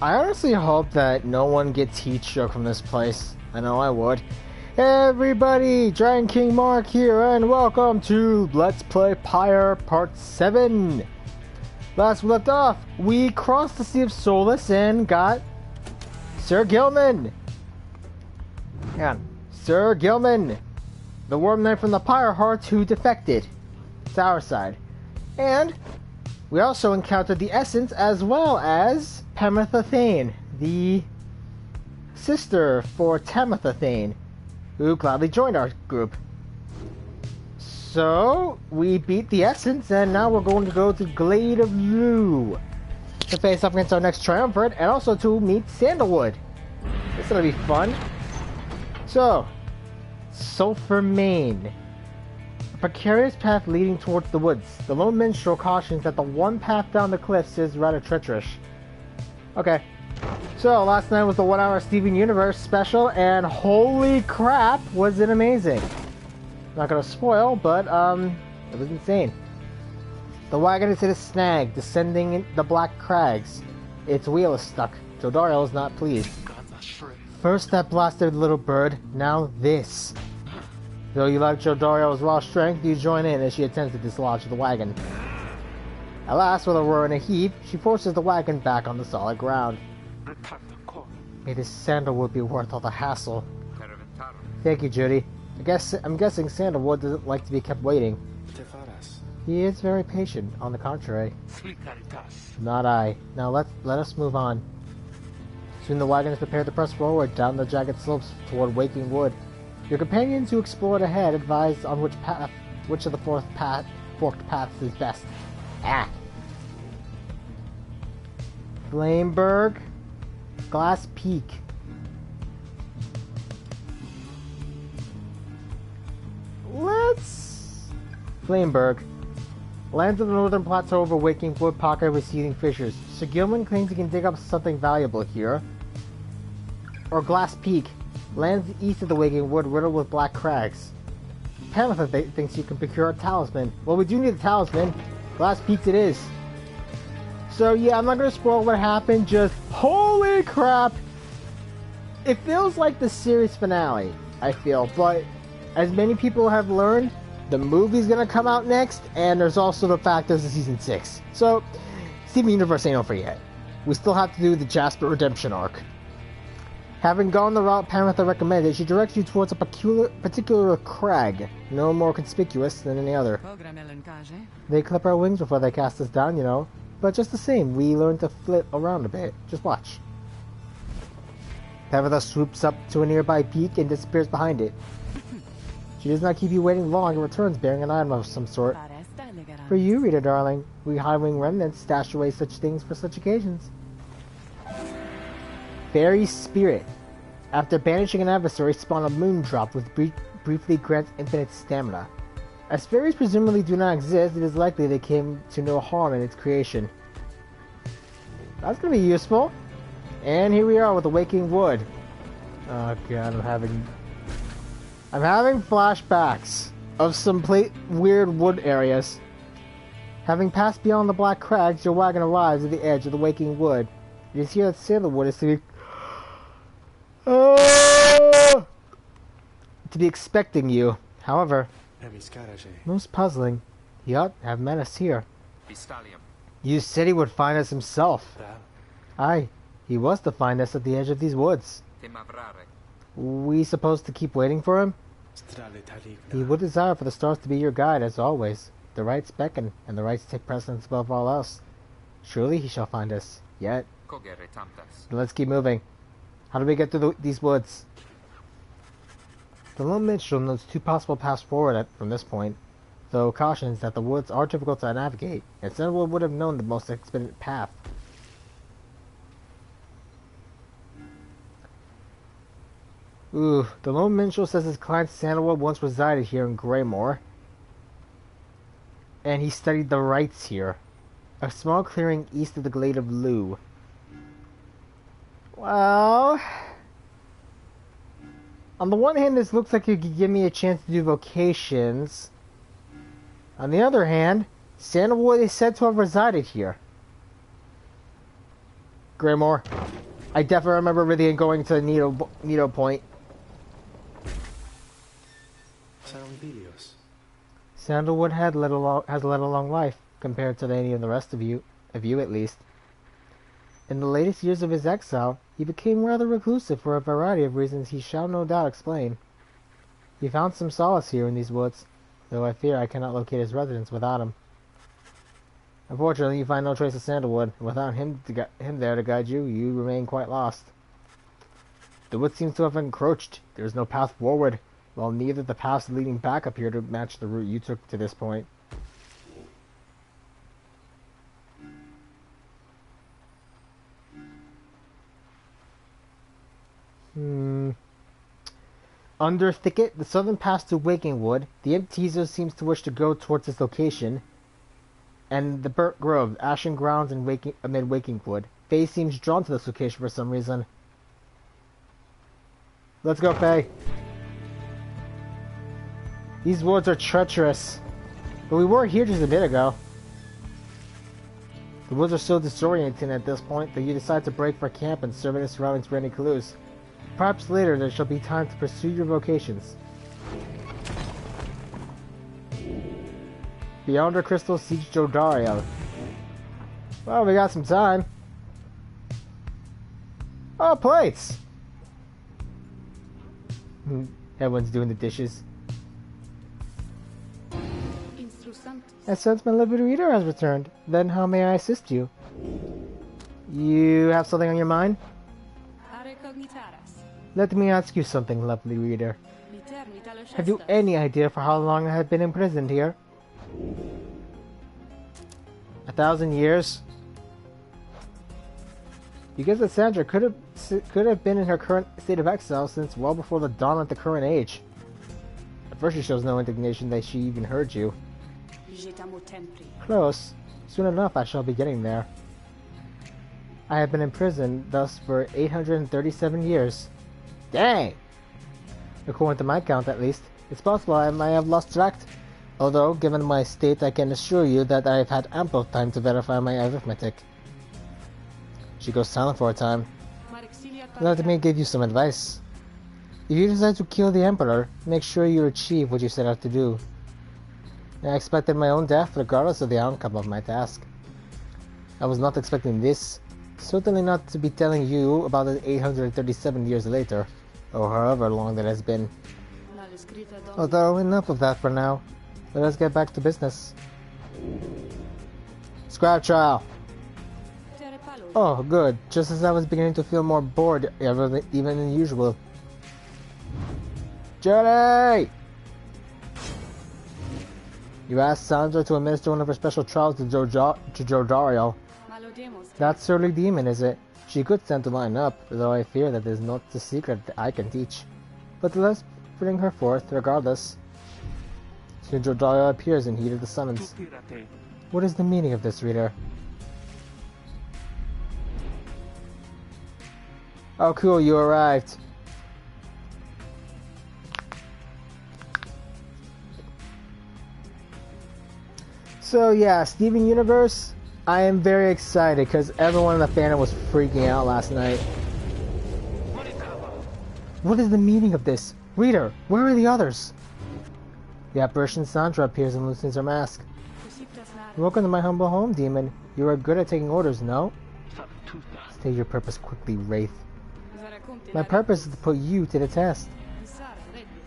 I honestly hope that no one gets heat stroke from this place. I know I would. Everybody, Dragon King Mark here, and welcome to Let's Play Pyre Part 7. Last we left off, we crossed the Sea of Solace and got Sir Gilman. Yeah, Sir Gilman, the Worm Knight from the Pyre Hearts who defected. It's our side. And we also encountered the Essence as well as Pemetha Thane, the sister for Tamitha Thane, who gladly joined our group. So, we beat the Essence, and now we're going to go to Glade of Lu to face up against our next Triumvirate, and also to meet Sandalwood. This is going to be fun. So, Sulphur Main. A precarious path leading towards the woods. The lone minstrel cautions that the one path down the cliffs is rather treacherous. Okay. So, last night was the 1 hour Steven Universe special, and holy crap, was it amazing. Not gonna spoil, but, it was insane. The wagon is hit a snag, descending in the black crags. Its wheel is stuck. Jodariel is not pleased. First that blasted little bird, now this. Though you like Jodariel's raw strength, you join in as she attempts to dislodge the wagon. At last, with a roar and a heave, she forces the wagon back on the solid ground. May this Sandalwood be worth all the hassle. Thank you, Judy. I'm guessing Sandalwood doesn't like to be kept waiting. He is very patient, on the contrary. Not I. Now let us move on. Soon the wagon is prepared to press forward down the jagged slopes toward Waking Wood. Your companions who explored ahead advise on which of the forked paths is best. Ah. Flameberg. Glass Peak. Flameberg. Lands on the northern plateau over Waking Wood pocket with seething fissures. Sir Gilman claims he can dig up something valuable here. Or Glass Peak. Lands east of the Waking Wood riddled with black crags. Pemetha thinks you can procure a talisman. Well, we do need a talisman. Glass Peaks it is. So yeah, I'm not going to spoil what happened, just holy crap! It feels like the series finale, I feel, but as many people have learned, the movie's going to come out next, and there's also the fact there's a season 6. So, Steven Universe ain't over yet. We still have to do the Jasper Redemption arc. Having gone the route Pemetha recommended, she directs you towards a particular crag, no more conspicuous than any other. They clip our wings before they cast us down, you know. But just the same, we learn to flit around a bit. Just watch. Pemetha swoops up to a nearby peak and disappears behind it. She does not keep you waiting long and returns bearing an item of some sort. For you, reader darling, we high-wing remnants stash away such things for such occasions. Fairy Spirit. After banishing an adversary, spawn a moondrop with briefly grants infinite stamina. As fairies presumably do not exist, it is likely they came to no harm in its creation. That's gonna be useful. And here we are with the Waking Wood. Oh god, I'm having flashbacks of some weird wood areas. Having passed beyond the black crags, your wagon arrives at the edge of the Waking Wood. It is here that Sandalwood is to be expecting you. However, most puzzling, he ought to have met us here. You said he would find us himself. Aye, he was to find us at the edge of these woods. We supposed to keep waiting for him? He would desire for the stars to be your guide, as always. The rights beckon, and the rights take precedence above all else. Surely he shall find us. Yet. Let's keep moving. How do we get through these woods? The lone minstrel notes 2 possible paths forward from this point, though cautions that the woods are difficult to navigate, and Sandalwood would have known the most expedient path. Ooh, the lone minstrel says his client Sandalwood once resided here in Greymore, and he studied the rites here. A small clearing east of the Glade of Lu. Well, on the one hand, this looks like it could give me a chance to do vocations. On the other hand, Sandalwood is said to have resided here. Greymore. I definitely remember really going to Needle Point. Sandalwood has led a long life, compared to any of the rest of you at least. In the latest years of his exile, he became rather reclusive for a variety of reasons he shall no doubt explain. He found some solace here in these woods, though I fear I cannot locate his residence without him. Unfortunately, you find no trace of Sandalwood, and without him there to guide you, you remain quite lost. The wood seems to have encroached. There is no path forward, while neither the paths leading back appear to match the route you took to this point. Under thicket, the southern pass to Waking Wood, the Teaser seems to wish to go towards this location, and the Burnt Grove, Ashen Grounds, and amid Waking Wood. Faye seems drawn to this location for some reason. Let's go, Faye. These woods are treacherous, but we were here just a bit ago. The woods are so disorienting at this point that you decide to break for camp and survey the surroundings for any clues. Perhaps later there shall be time to pursue your vocations. Beyond our crystal siege Jodariel. Well, we got some time. Oh, plates! Everyone's doing the dishes. I sense my living reader has returned. Then how may I assist you? You have something on your mind? Let me ask you something, lovely reader. Have you any idea for how long I have been imprisoned here? 1,000 years? You guess that Sandra could have been in her current state of exile since well before the dawn of the current age. At first she shows no indignation that she even heard you. Close. Soon enough I shall be getting there. I have been imprisoned thus for 837 years. Dang! According to my count at least, it's possible I might have lost track. Although, given my state, I can assure you that I have had ample time to verify my arithmetic. She goes silent for a time. Let me give you some advice. If you decide to kill the Emperor, make sure you achieve what you set out to do. I expected my own death regardless of the outcome of my task. I was not expecting this. Certainly not to be telling you about it 837 years later, or however long that has been. Although, enough of that for now. Let us get back to business. Scrap trial! Oh, good. Just as I was beginning to feel more bored even than usual. Jenny! You asked Sandra to administer one of her special trials to Jodariel. That's Surly Demon, is it? She could stand to line up, though I fear that is not the secret that I can teach. But let's bring her forth, regardless. Soon Jodariel appears in heat of the summons. What is the meaning of this, reader? Oh cool, you arrived. So yeah, Steven Universe, I am very excited because everyone in the fandom was freaking out last night. What is the meaning of this? Reader, where are the others? The apparition Sandra appears and loosens her mask. Welcome to my humble home, demon. You are good at taking orders, no? State your purpose quickly, Wraith. My purpose is to put you to the test.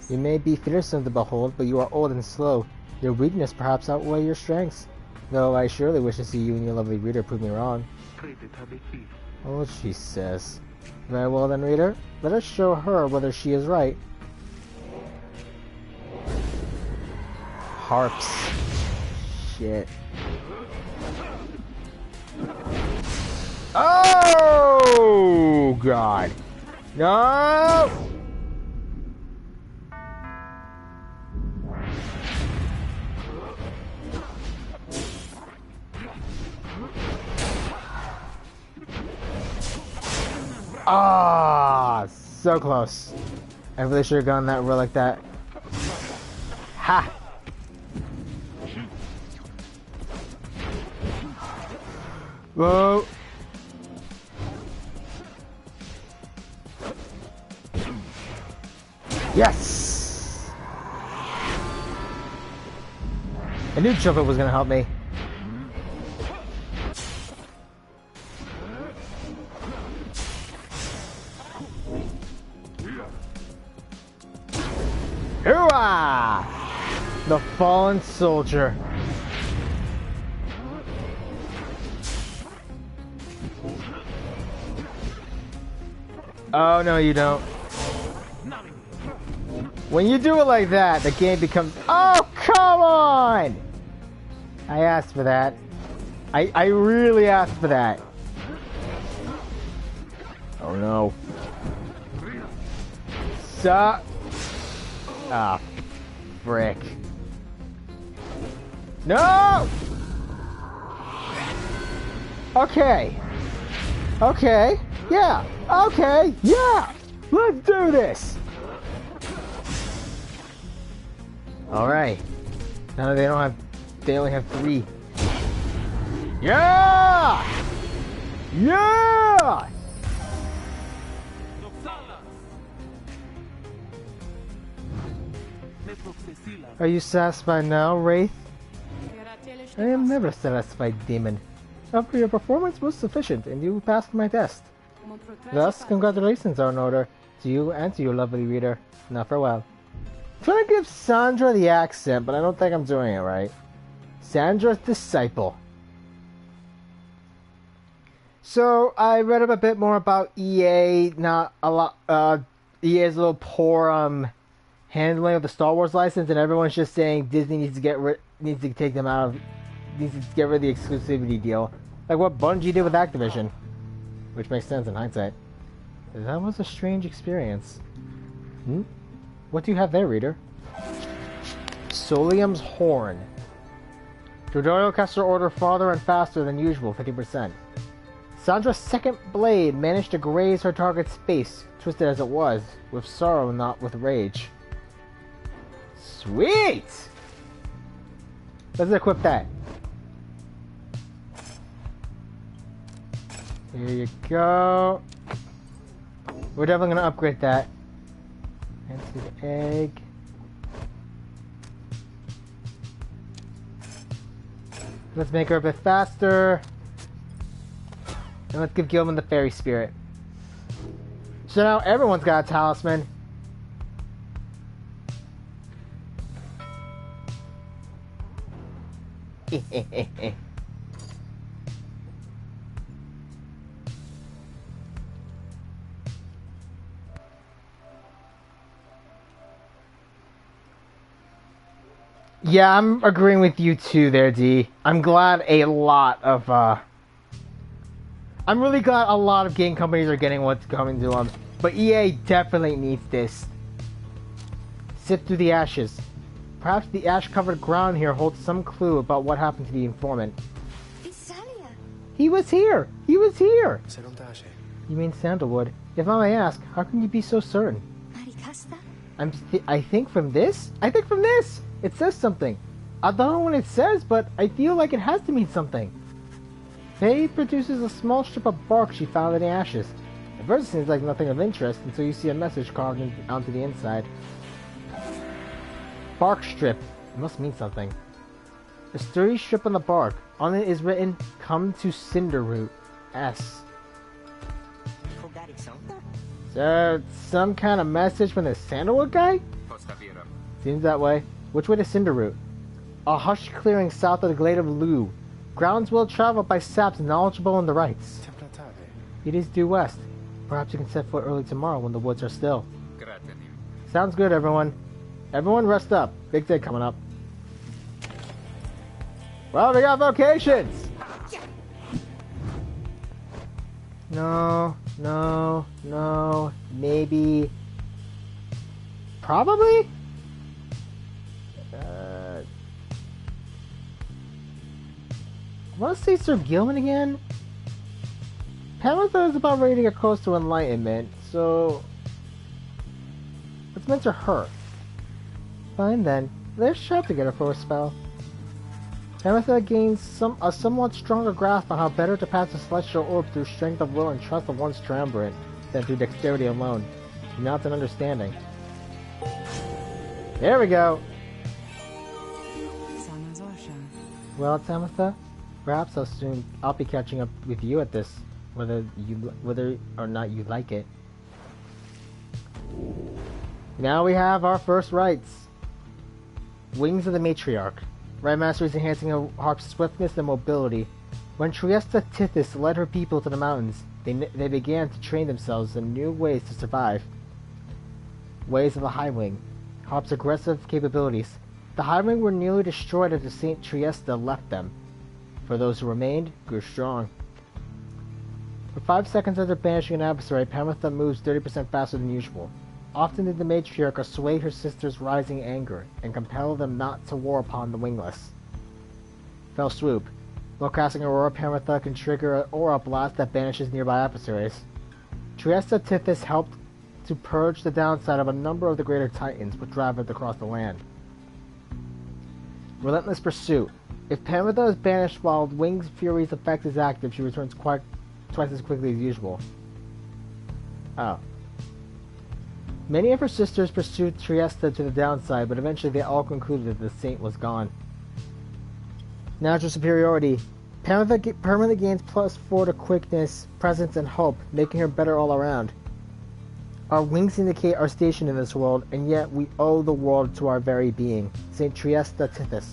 You may be fearsome to behold, but you are old and slow. Your weakness perhaps outweigh your strengths. Though I surely wish to see you and your lovely reader prove me wrong. Oh, she says. Very well then, reader. Let us show her whether she is right. Harps. Shit. Oh, God. No! Ah, so close. I really should have gone that route like that. Ha! Whoa! Yes! I knew Trumpet was gonna help me. Hoorah! The fallen soldier. Oh, no, you don't. When you do it like that, the game becomes... Oh, come on! I asked for that. I really asked for that. Oh, no. Suck. Ah, frick. No! Okay. Okay. Yeah. Okay. Yeah. Let's do this. All right. Now they don't have. They only have 3. Yeah. Yeah. Are you satisfied now, Wraith? I am never satisfied, demon. However, your performance was sufficient, and you passed my test. Thus, congratulations are in order to you and to your lovely reader. Now farewell. I'm trying to give Sandra the accent, but I don't think I'm doing it right. Sandra's disciple. So, I read up a bit more about EA, not a lot, EA's a little poor, handling of the Star Wars license, and everyone's just saying Disney needs to get rid of the exclusivity deal, like what Bungie did with Activision, which makes sense in hindsight. That was a strange experience. What do you have there, reader? Solium's horn. Tutorial caster order farther and faster than usual, 50%. Sandra's second blade managed to graze her target's face, twisted as it was, with sorrow, not with rage. Sweet! Let's equip that. Here you go. We're definitely going to upgrade that. Fancy the egg. Let's make her a bit faster. And let's give Gilman the fairy spirit. So now everyone's got a talisman. Yeah, I'm agreeing with you too there, D. I'm glad a lot of, I'm really glad a lot of game companies are getting what's coming to them. But EA definitely needs this. Sift through the ashes. Perhaps the ash-covered ground here holds some clue about what happened to the informant. He was here! He was here! You mean Sandalwood? If I may ask, how can you be so certain? I think from this? I think from this! It says something. I don't know what it says, but I feel like it has to mean something. Faye produces a small strip of bark she found in the ashes. At first it seems like nothing of interest until you see a message carved onto the inside. Bark strip. It must mean something. A sturdy strip on the bark. On it is written, "Come to Cinderroot." S. So, some kind of message from the Sandalwood guy? Seems that way. Which way to Cinderroot? A hushed clearing south of the Glade of Lu. Grounds well traveled by saps knowledgeable in the rites. It is due west. Perhaps you can set foot early tomorrow when the woods are still. Sounds good, everyone. Everyone rest up. Big day coming up. Well, we got vocations! No, maybe... Probably? I want to say Sir Gilman again? Pamela is about ready to get close to enlightenment, so... let's mentor her. Fine then, let's shop together for a spell. Pamela gains a somewhat stronger grasp on how better to pass the celestial orb through strength of will and trust of one's triumvirate than through dexterity alone. She nods an understanding. There we go. Well, Tamitha, perhaps I'll be catching up with you at this, whether or not you like it. Now we have our first rights. Wings of the Matriarch. Right Master is enhancing her harp's swiftness and mobility. When Triesta Tithys led her people to the mountains, they began to train themselves in new ways to survive. Ways of the High Wing. Harp's aggressive capabilities. The High Wing were nearly destroyed after Saint Triesta left them. For those who remained, grew strong. For 5 seconds after banishing an adversary, Pamitha moves 30% faster than usual. Often did the Matriarch assuage her sister's rising anger and compel them not to war upon the Wingless. Fell Swoop. While casting Aurora, Pamitha can trigger an aura blast that banishes nearby adversaries. Triesta Tithys helped to purge the downside of a number of the greater titans which ravaged across the land. Relentless Pursuit. If Pamitha is banished while Wing's Fury's effect is active, she returns twice as quickly as usual. Oh. Many of her sisters pursued Triesta to the downside, but eventually they all concluded that the saint was gone. Natural Superiority. Pamitha permanently gains +4 to quickness, presence, and hope, making her better all around. Our wings indicate our station in this world, and yet we owe the world to our very being. Saint Triesta Tithys.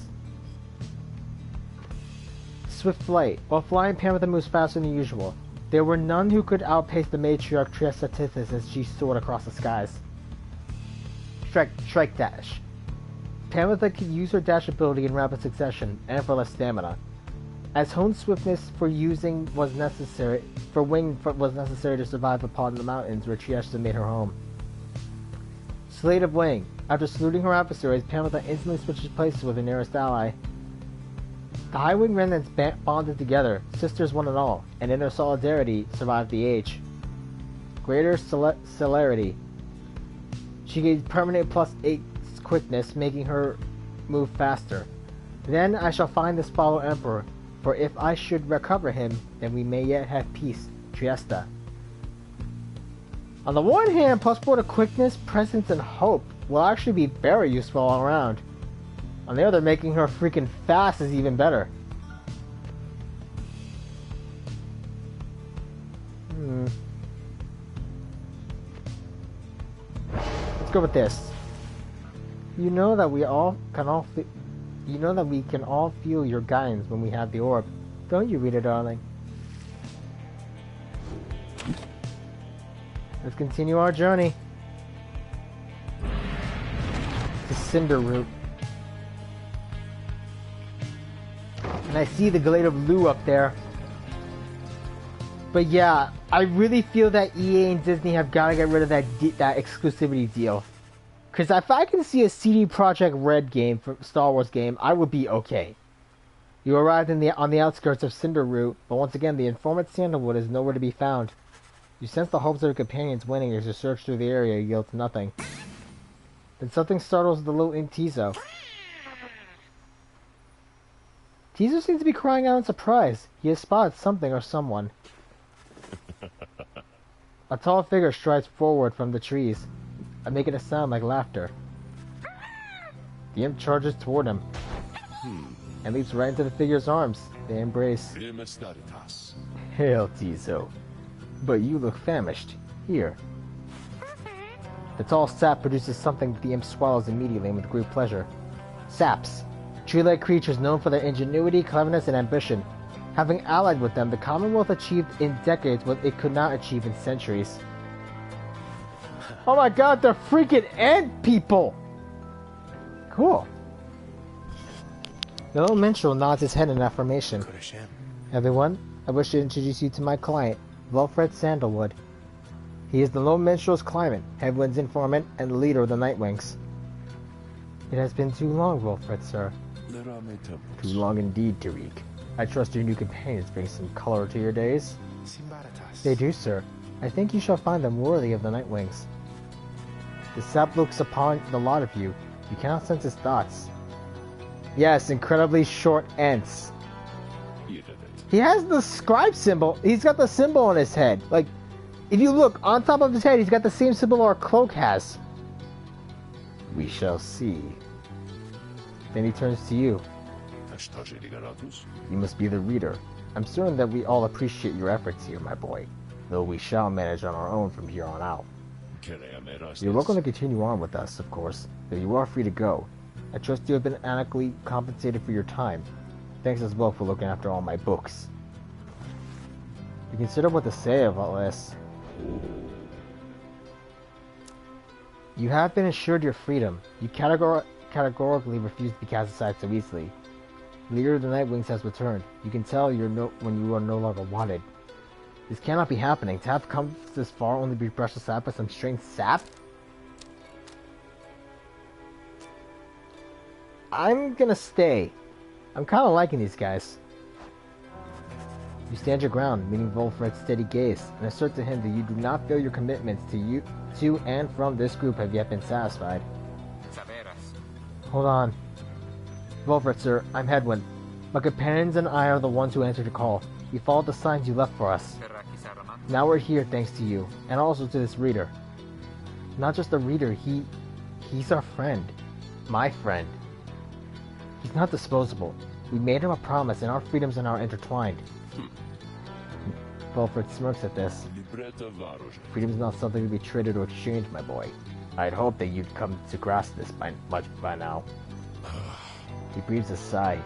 Swift Flight. While flying, Pamitha moves faster than usual. There were none who could outpace the Matriarch Triesta Tithys as she soared across the skies. Strike Dash. Pamitha could use her dash ability in rapid succession, and for less stamina. As Hone's swiftness for using was necessary, was necessary to survive upon the mountains where Triesta made her home. Slate of Wing. After saluting her adversaries, Pamitha instantly switches places with her nearest ally. The High Wing remnants bonded together, sisters one and all, and in their solidarity survived the age. Greater Celerity. She gains permanent +8 quickness, making her move faster. Then I shall find this fallow Emperor, for if I should recover him, then we may yet have peace. Triesta. On the one hand, +4 to quickness, presence, and hope will actually be very useful all around. On the other, making her freaking fast is even better. Let's go with this. You know that we can all feel your guidance when we have the orb. Don't you, Rita, darling? Let's continue our journey to Cinder Root. And I see the Glade of Lu up there. But yeah, I really feel that EA and Disney have got to get rid of that exclusivity deal. Because if I can see a CD Projekt Red game, for Star Wars game, I would be okay. You arrived on the outskirts of Cinder Root, but once again, the informant Sandalwood is nowhere to be found. You sense the hopes of your companions winning as you search through the area yields nothing. Then something startles the little imp Tizo. Tizo seems to be crying out in surprise. He has spotted something or someone. A tall figure strides forward from the trees, making a sound like laughter. The imp charges toward him and leaps right into the figure's arms. They embrace. Hail, Tizo. But you look famished. Here. The tall sap produces something that the imp swallows immediately and with great pleasure. Saps. Tree-like creatures known for their ingenuity, cleverness, and ambition. Having allied with them, the Commonwealth achieved in decades what it could not achieve in centuries. Oh my god, they're freaking ant people! Cool. The little minstrel nods his head in affirmation. Everyone, I wish to introduce you to my client, Volfred Sandalwood. He is the Lone Minstrel's claimant, Headwind's informant, and leader of the Nightwings. It has been too long, Volfred, sir. Too long indeed, Tariq. I trust your new companions bring some color to your days. They do, sir. I think you shall find them worthy of the Nightwings. The sap looks upon the lot of you. You cannot sense his thoughts. Yes, incredibly short ents. He has the scribe symbol. He's got the symbol on his head. Like, if you look on top of his head, he's got the same symbol our cloak has. We shall see. Then he turns to you. You must be the reader. I'm certain that we all appreciate your efforts here, my boy, though we shall manage on our own from here on out. You're welcome to continue on with us, of course, though you are free to go. I trust you have been adequately compensated for your time. Thanks as well for looking after all my books. You consider what to say of all this. You have been assured your freedom. You categorically refuse to be cast aside so easily. The leader of the Nightwings has returned. You can tell when you are no longer wanted. This cannot be happening. To have come this far only to be brushed aside by some strange sap? I'm gonna stay. I'm kinda liking these guys. You stand your ground, meeting Volfred's steady gaze, and assert to him that you do not feel your commitments to and from this group have yet been satisfied. Hold on. Volfred, sir, I'm Headwind. My companions and I are the ones who answered your call. We followed the signs you left for us. Now we're here thanks to you, and also to this reader. Not just a reader, he's our friend. My friend. He's not disposable. We made him a promise, and our freedoms are intertwined. Volfred smirks at this. Freedom is not something to be traded or exchanged, my boy. I'd hoped that you'd come to grasp this by now. He breathes a sigh.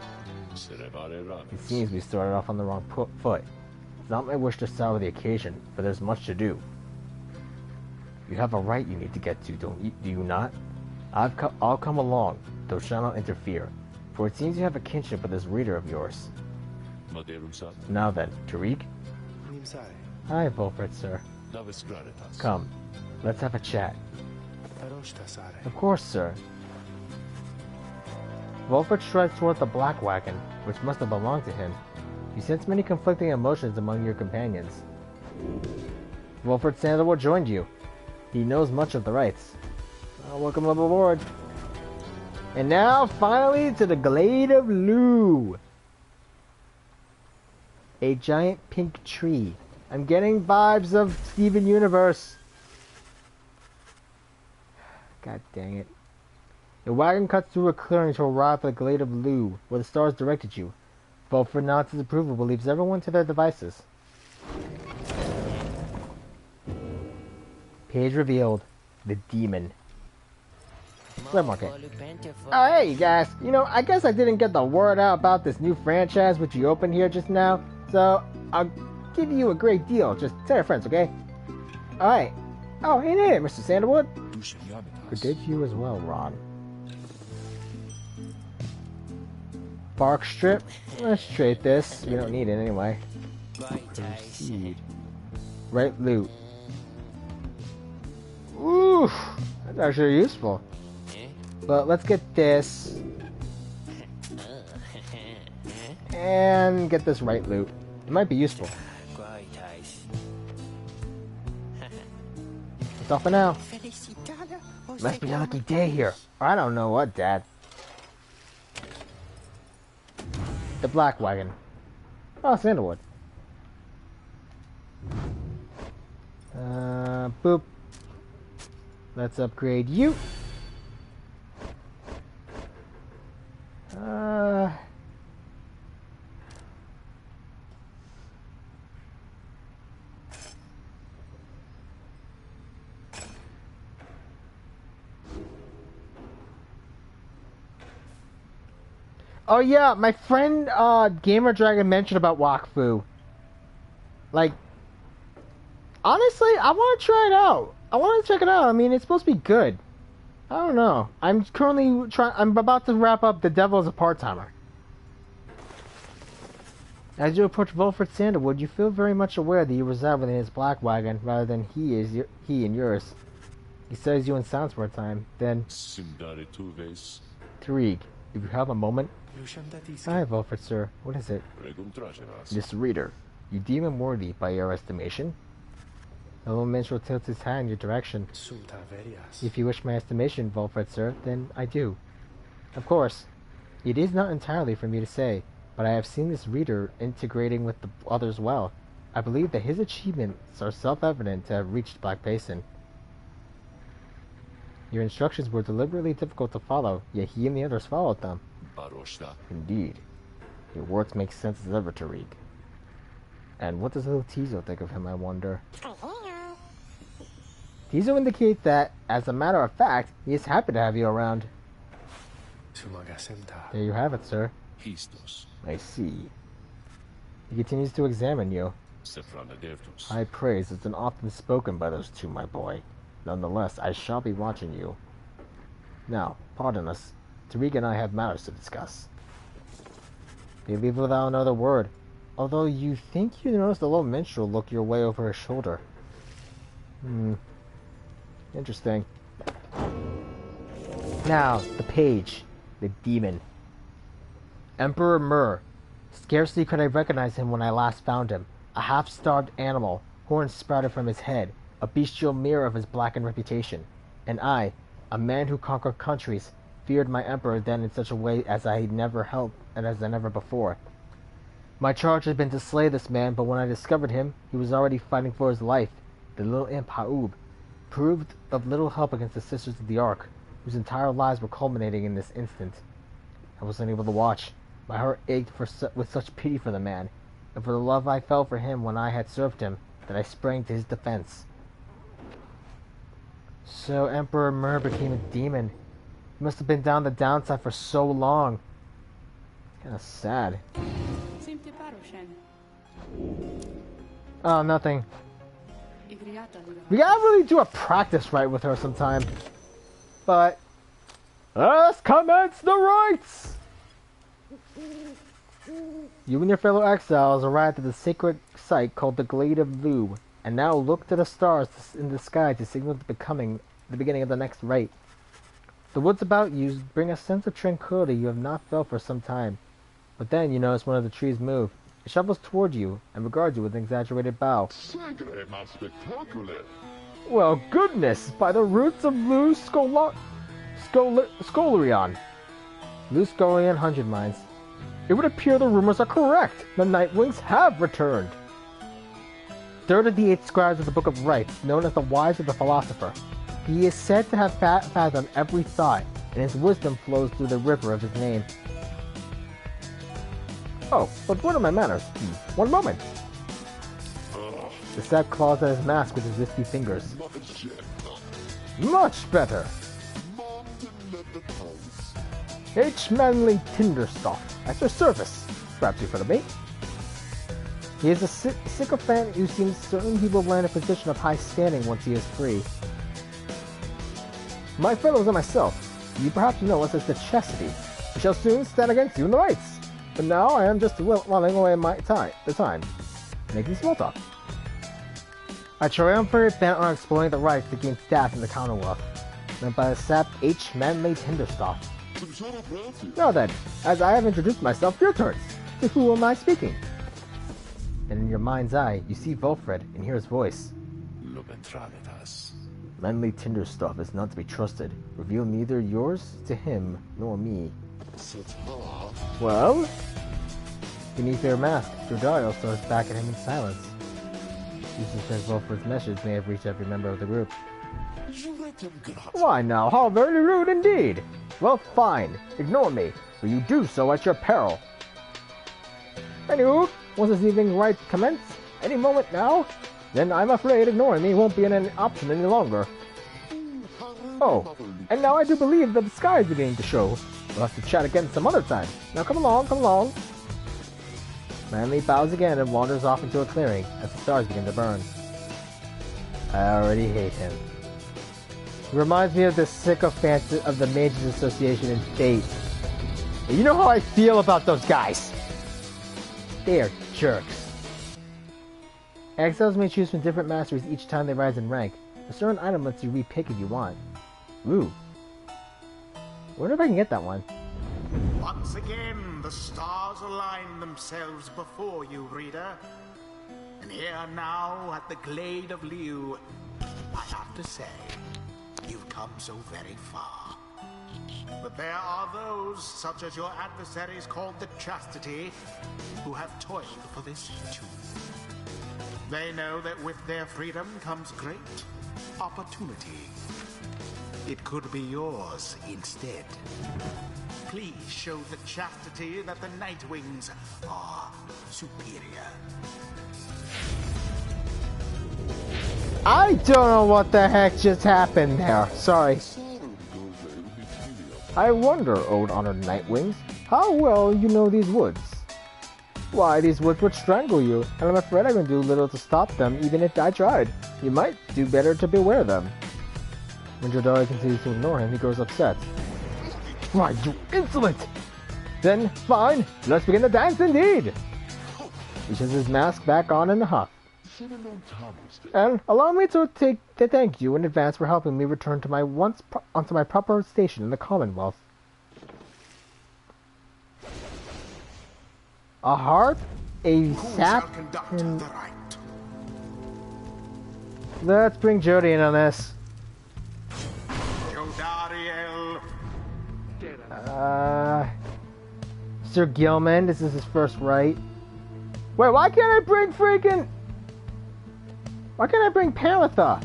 It seems we started off on the wrong foot. It's not my wish to sour the occasion, but there's much to do. You have a right you need to get to, do you not? I'll come along, though shall not interfere, for it seems you have a kinship with this reader of yours. Now then, Tariq? Hi, Volfred, sir. Come, let's have a chat. Of course, sir. Volfred strides toward the black wagon, which must have belonged to him. You sense many conflicting emotions among your companions. Volfred Sandalwood joined you. He knows much of the rites. Welcome aboard. And now, finally, to the Glade of Lu. A giant pink tree. I'm getting vibes of Steven Universe. God dang it. The wagon cuts through a clearing to arrive at the Glade of Lu, where the stars directed you. Volfred nods his approval, but leaves everyone to their devices. Page revealed. The Demon. Flea market. Oh, hey, you guys. You know, I guess I didn't get the word out about this new franchise which you opened here just now, so I'll give you a great deal. Just tell your friends, okay? Alright. Oh, hey there, Mr. Sandalwood. Good day to you as well, Ron. Bark strip. Let's trade this. We don't need it anyway. Proceed. Right loot. Ooh, that's actually useful. But let's get this. And get this right loot. It might be useful. That's all for now. Must be a lucky day here. I don't know what, Dad. The black wagon. Oh, Sandalwood. Boop. Let's upgrade you. Oh yeah, my friend Gamer Dragon mentioned about Wakfu. Like, honestly, I want to try it out. I want to check it out. I mean, it's supposed to be good. I don't know. I'm currently I'm about to wrap up The Devil as a Part-Timer. As you approach Volfred Sandalwood, you feel very much aware that you reside within his black wagon rather than he in yours. He studies you in silence for a time, then... Tariq, if you have a moment... Hi, Volfred, sir. What is it? This reader. You deem him worthy by your estimation? The little minstrel tilts his hat in your direction. If you wish my estimation, Volfred, sir, then I do. Of course. It is not entirely for me to say, but I have seen this reader integrating with the others well. I believe that his achievements are self-evident to have reached Black Basin. Your instructions were deliberately difficult to follow, yet he and the others followed them. Baroshta. Indeed. Your words make sense as ever, Tariq. And what does little Tizo think of him, I wonder? Tizo indicates that, as a matter of fact, he is happy to have you around. There you have it, sir. I see. He continues to examine you. High praise has been often spoken by those two, my boy. Nonetheless, I shall be watching you. Now, pardon us. Tariq and I have matters to discuss. They leave without another word, although you think you notice the little minstrel look your way over his shoulder. Interesting. Now, the page. The demon. Emperor Mur. Scarcely could I recognize him when I last found him. A half-starved animal, horns sprouted from his head, a bestial mirror of his blackened reputation. And I, a man who conquered countries, feared my emperor then in such a way as I never before. My charge had been to slay this man, but when I discovered him, he was already fighting for his life. The little imp Haub proved of little help against the Sisters of the Ark, whose entire lives were culminating in this instant. I was unable to watch. My heart ached with such pity for the man, and for the love I felt for him when I had served him, that I sprang to his defense. So Emperor Mur became a demon. He must have been down the downside for so long. Kinda sad. Oh, nothing. We gotta really do a practice rite with her sometime. But let's commence the rites! You and your fellow exiles arrived at the sacred site called the Glade of Lu, and now look to the stars in the sky to signal the beginning of the next rite. The woods about you bring a sense of tranquility you have not felt for some time. But then you notice one of the trees move. It shovels toward you and regards you with an exaggerated bow. Well, goodness! By the roots of Lu Scolarion. Lu Scolarion 100 Mines. It would appear the rumors are correct. The Nightwings have returned. Third of the 8 scribes of the Book of Rites, known as the Wise of the Philosopher. He is said to have fathomed every thought, and his wisdom flows through the river of his name. Oh, but what are my manners? One moment. The sap claws at his mask with his wispy fingers. Much better. H.Manley Tinderstoff, at your service. Perhaps you've heard of me. He is a sycophant who seems certain he will land a position of high standing once he is free. My fellows and myself, you perhaps know us as the Chastity. We shall soon stand against you in the rites. But now I am just whiling away the time, making small talk. I triumphantly bent on exploring the rites to gain staff in the Commonwealth, led by the sap H.Manley Tinderstoff. Now then, as I have introduced myself, your turns. To who am I speaking? And in your mind's eye, you see Volfred and hear his voice. Manley Tinderstoff is not to be trusted. Reveal neither yours to him nor me. Well? Beneath their mask, Jordario stares back at him in silence. Using says Volfred's message may have reached every member of the group. Why now, how very rude indeed! Well, fine. Ignore me, for you do so at your peril. Anywho, once this evening rites commence, any moment now, then I'm afraid ignoring me won't be an option any longer. Oh, and now I do believe that the sky is beginning to show. We'll have to chat again some other time. Now come along, come along. Manley bows again and wanders off into a clearing as the stars begin to burn. I already hate him. He reminds me of the sycophants of the Mages Association in Fate. And you know how I feel about those guys. They are jerks. Exiles may choose from different masters each time they rise in rank. A certain item lets you repick if you want. Ooh. I wonder if I can get that one. Once again, the stars align themselves before you, reader. And here now at the Glade of Lu, I have to say, you've come so very far. But there are those, such as your adversaries called the Chastity, who have toiled for this too. They know that with their freedom comes great opportunity. it could be yours instead. Please show the Chastity that the Nightwings are superior. I don't know what the heck just happened there. Sorry. I wonder, old honored Nightwings, how well you know these woods. Why, these woods would strangle you, and I'm afraid I can do little to stop them, even if I tried. You might do better to beware them. When Jodari continues to ignore him, he grows upset. Why, you insolent! Then, fine, let's begin the dance indeed! He shoves his mask back on in a huff. And allow me to thank you in advance for helping me return to onto my proper station in the Commonwealth. A harp, a sap, and... Let's bring Jody in on this. Sir Gilman, this is his first right. Wait, why can't I bring Panther?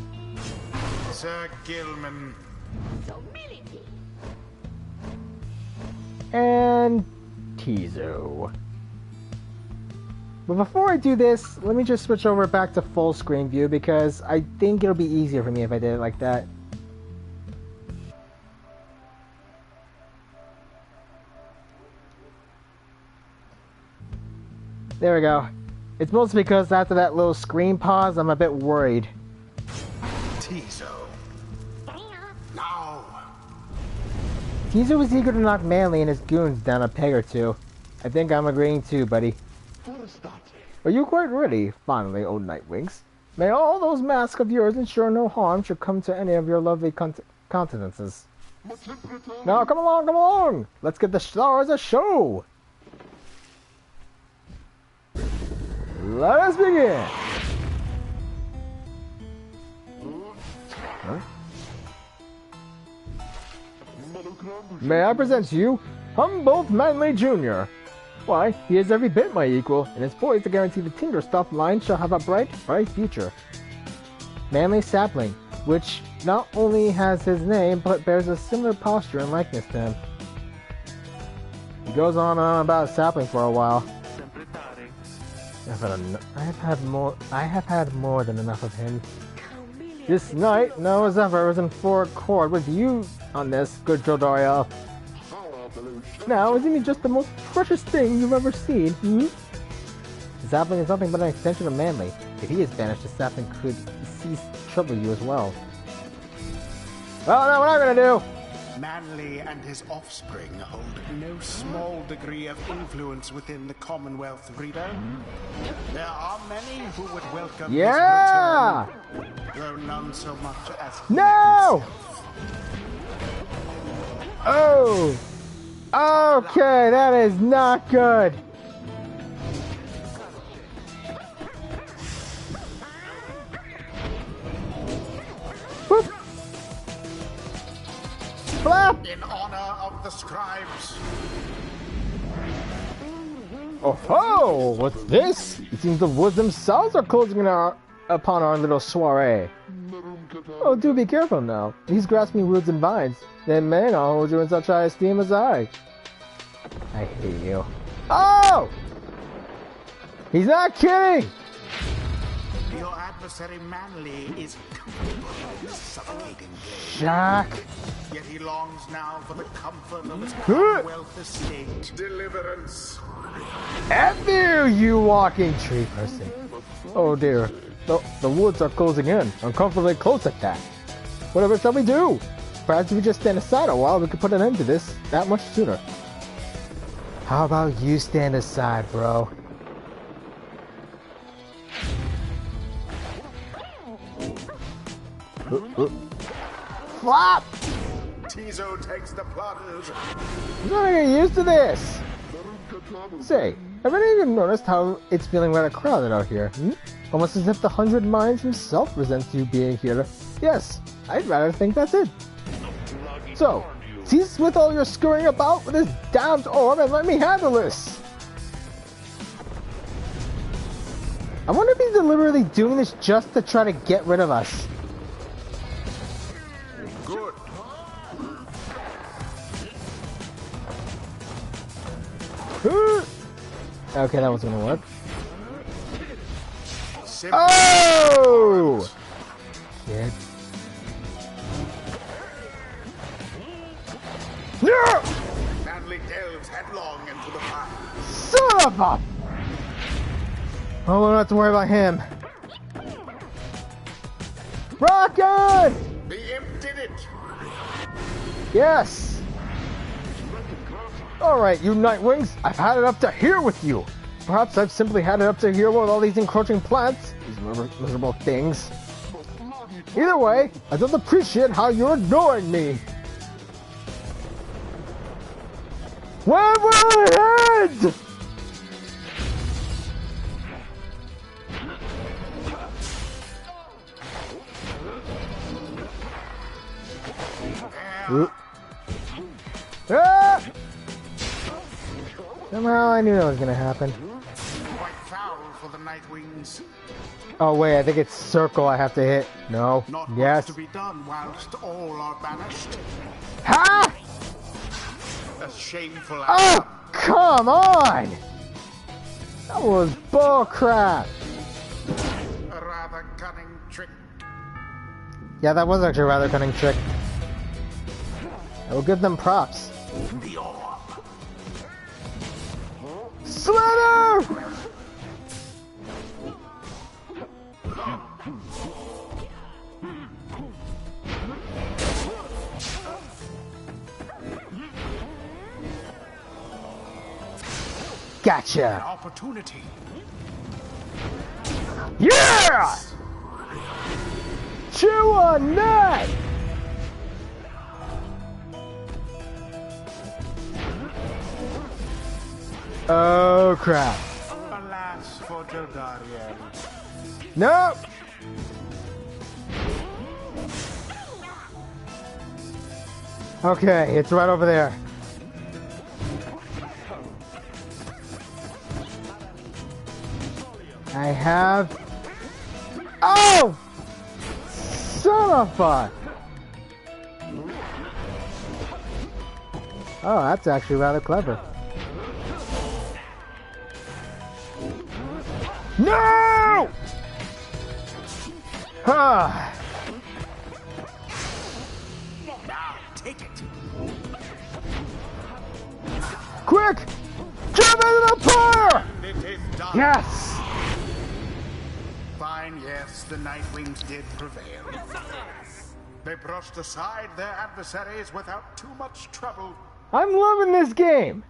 Sir Gilman. And Tizo. But before I do this, let me just switch over back to full screen view because I think it'll be easier for me if I did it like that. There we go. It's mostly because after that little screen pause, I'm a bit worried. Tizo. Now. Tizo was eager to knock Manley and his goons down a peg or two. I think I'm agreeing too, buddy. Are you quite ready, finally, old Nightwings? May all those masks of yours ensure no harm should come to any of your lovely countenances. Now, come along, come along! Let's get the stars a show! Let us begin! Huh? May I present to you H.Manley Jr. Why, he is every bit my equal, and is poised to guarantee the Tinder Stuff line shall have a bright future. Manly Sapling, which not only has his name, but bears a similar posture and likeness to him. He goes on and on about Sapling for a while. I have had more than enough of him. This night, now as ever, is in full accord with you on this, good Jodariel. Now, isn't he just the most precious thing you've ever seen, hmm? Sapling is nothing but an extension of Manly. If he is banished, the Sapling could cease to trouble you as well. Well, now what I'm gonna do? Manly and his offspring hold no small degree of influence within the Commonwealth, reader. There are many who would welcome his return, though none so much as no! Oh! Okay, that is not good. Whoop. Flap! In honor of the scribes. Oh ho! What's this? It seems the woods themselves are closing in upon our little soiree. Oh, do be careful now. He's grasping roots and vines. They may not hold you in such high esteem as I. I hate you. Oh! He's not kidding! Your adversary Manly is comfortable in suffocating Glade. Shock! Yet he longs now for the comfort of his Commonwealth estate. Deliverance. F you walking tree person. Oh dear. The woods are closing in. Uncomfortably close at that. Whatever shall we do? Perhaps if we just stand aside a while, we could put an end to this that much sooner. How about you stand aside, bro? Flop! Tizo takes the plunge. I'm gonna get used to this. Say, have any of you noticed how it's feeling rather crowded out here? Almost as if the 100 Minds himself resents you being here. Yes, I'd rather think that's it. So, cease with all your scurrying about with this damned orb and let me handle this. I wonder if he's deliberately doing this just to try to get rid of us. Good. Okay, that wasn't gonna work. Oh! Shit. No! Manly delves headlong into the fire. Son of a... Oh, we don't have to worry about him. Rocket! The imp did it. Yes! Alright, you Nightwings, I've had it up to here with you. Perhaps I've simply had it up to here with all these encroaching plants. These miserable things. Either way, I don't appreciate how you're ignoring me. Where will I head? Ah! Somehow I knew that was gonna happen. Quite foul for the Nightwings. Oh wait, I think it's circle I have to hit. No. Not Yes. much to be done whilst all are banished. Ha! A shameful Oh, outcome. come on! That was bullcrap. A rather cunning trick. Yeah, that was actually a rather cunning trick. I will give them props. The orb. Slither! Gotcha! Opportunity. Yeah! Chew on that! Oh crap. Alas for Dildariel. Nope! Okay, it's right over there. I have... Oh! Son of a... Oh, that's actually rather clever. No! Ah! Now take it. Quick! Jump into the fire! It is done. Yes! Fine, yes, the Nightwings did prevail. They brushed aside their adversaries without too much trouble. I'm loving this game.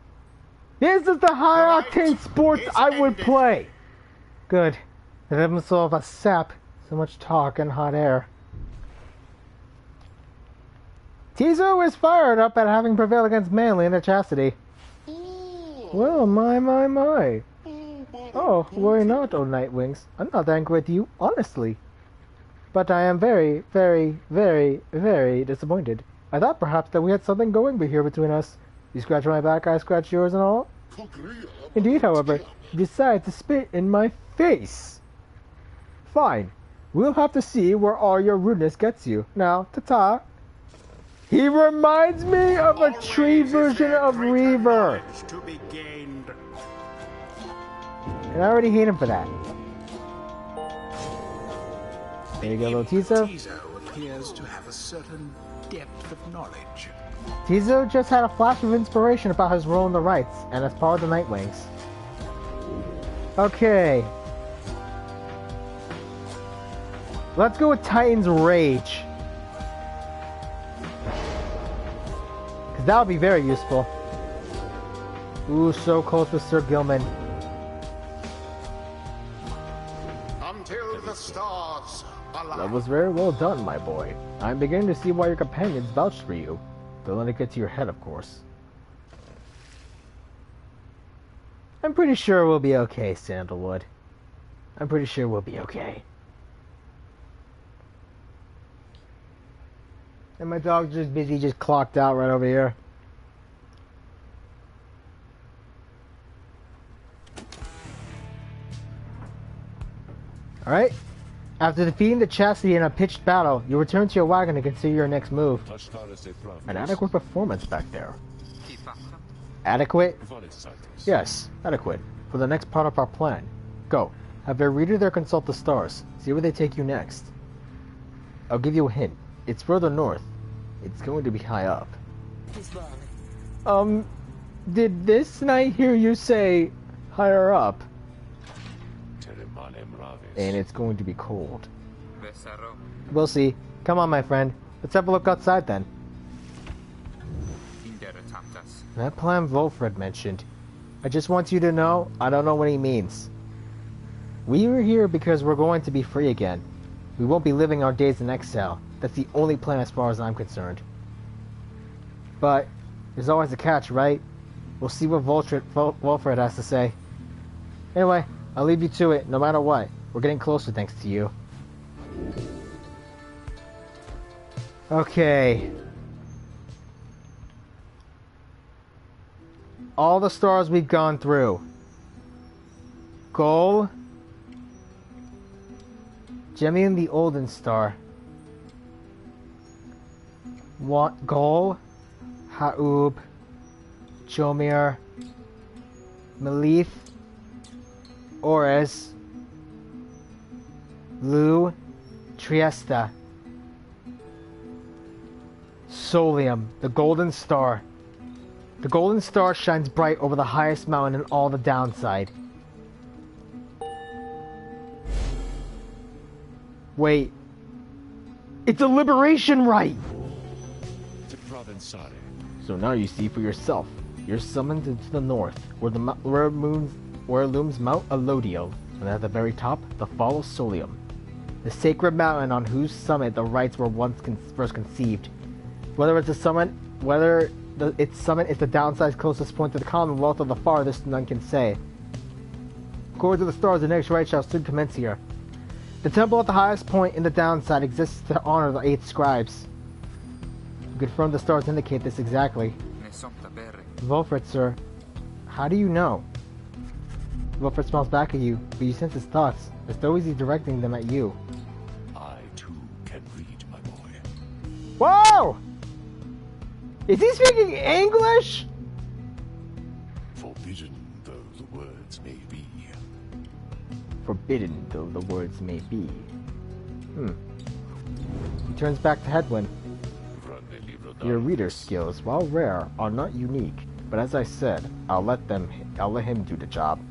This is the high octane sports I would play. Good. I haven't saw a sap. So much talk and hot air. Tizo is fired up at having prevailed against Manly and the Chastity. Well, my. Oh, worry not, oh Nightwings. I'm not angry with you, honestly. But I am very, very, very, very disappointed. I thought perhaps that we had something going here between us. You scratch my back, I scratch yours and all. Indeed, however, you decide to spit in my face. Fine. We'll have to see where all your rudeness gets you. Now, ta-ta. He reminds me of a tree version of Reaver. To be gained. And I already hate him for that. There you go, little Tizo. Tizo appears to have a certain depth of knowledge. Tizo just had a flash of inspiration about his role in the Rights, and as part of the Nightwings. Okay. Let's go with Titan's Rage. Because that would be very useful. Ooh, so close with Sir Gilman. Until the stars align. That was very well done, my boy. I'm beginning to see why your companions vouched for you. Don't let it get to your head, of course. I'm pretty sure we'll be okay, Sandalwood. I'm pretty sure we'll be okay. And my dog's just busy, just clocked out right over here. Alright. After defeating the Chastity in a pitched battle, you return to your wagon to consider your next move. An adequate performance back there. Adequate? Yes, adequate. For the next part of our plan. Go. Have a reader there consult the stars. See where they take you next. I'll give you a hint. It's further north. It's going to be high up. Did this knight hear you say higher up? And it's going to be cold. We'll see. Come on, my friend. Let's have a look outside then. That plan Volfred mentioned. I just want you to know, I don't know what he means. We are here because we're going to be free again. We won't be living our days in exile. That's the only plan as far as I'm concerned. But there's always a catch, right? We'll see what Volfred has to say. Anyway, I'll leave you to it, no matter what. We're getting closer thanks to you. Okay. All the stars we've gone through. Goal. Jemian the Olden Star. What Goal? Ha'ub. Jomir. Melith. Ores. Lu. Triesta. Solium, the Golden Star. The Golden Star shines bright over the highest mountain and all the downside. Wait. It's a liberation rite! So now you see for yourself. You're summoned into the north, where looms Mount Elodiel, and at the very top, the Fall of Solium. The sacred mountain on whose summit the rites were once first conceived. Whether its summit is the downside's closest point to the Commonwealth or the farthest, none can say. According to the stars, the next rite shall soon commence here. The temple at the highest point in the downside exists to honor the 8 scribes. You confirm the stars indicate this exactly. Volfred, sir, how do you know? Volfred smiles back at you, but you sense his thoughts, as though he's directing them at you. I too can read, my boy. Whoa! Is he speaking English? Forbidden though the words may be. Forbidden though the words may be. He turns back to Hedwyn. Your reader skills, while rare, are not unique, but as I said, I'll let him do the job.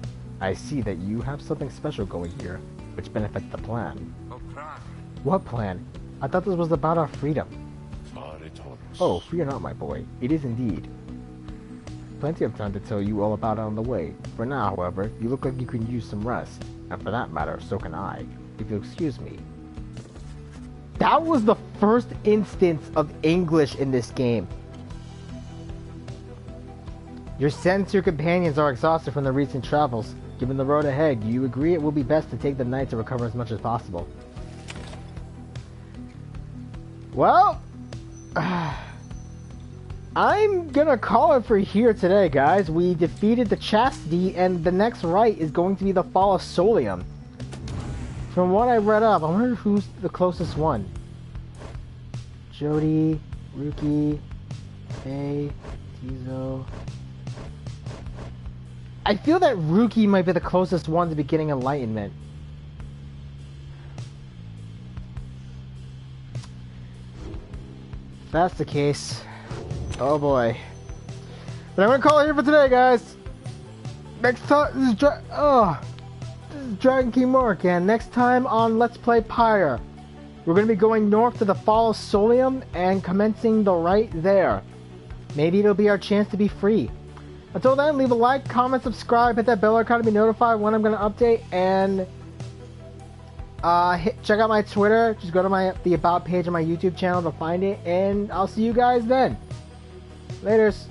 I see that you have something special going here, which benefits the plan. What plan? I thought this was about our freedom. Oh, fear not, my boy. It is indeed. Plenty of time to tell you all about it on the way. For now, however, you look like you can use some rest. And for that matter, so can I. If you'll excuse me. That was the first instance of English in this game. You sense your companions are exhausted from their recent travels. Given the road ahead, you agree it will be best to take the night to recover as much as possible. Well, I'm gonna call it for here today, guys. We defeated the Chastity, and the next rite is going to be the Fall of Solium. From what I read up, I wonder who's the closest one. Jody, Ruki, Faye, Tizo. I feel that Ruki might be the closest one to beginning enlightenment. If that's the case, oh boy. But I'm gonna call it here for today, guys. Next time, this is Dragon King Mark, and next time on Let's Play Pyre, we're gonna be going north to the Fall of Solium and commencing the rite there. Maybe it'll be our chance to be free. Until then, leave a like, comment, subscribe, hit that bell icon to be notified when I'm going to update, and check out my Twitter. Just go to the About page on my YouTube channel to find it, and I'll see you guys then. Laters.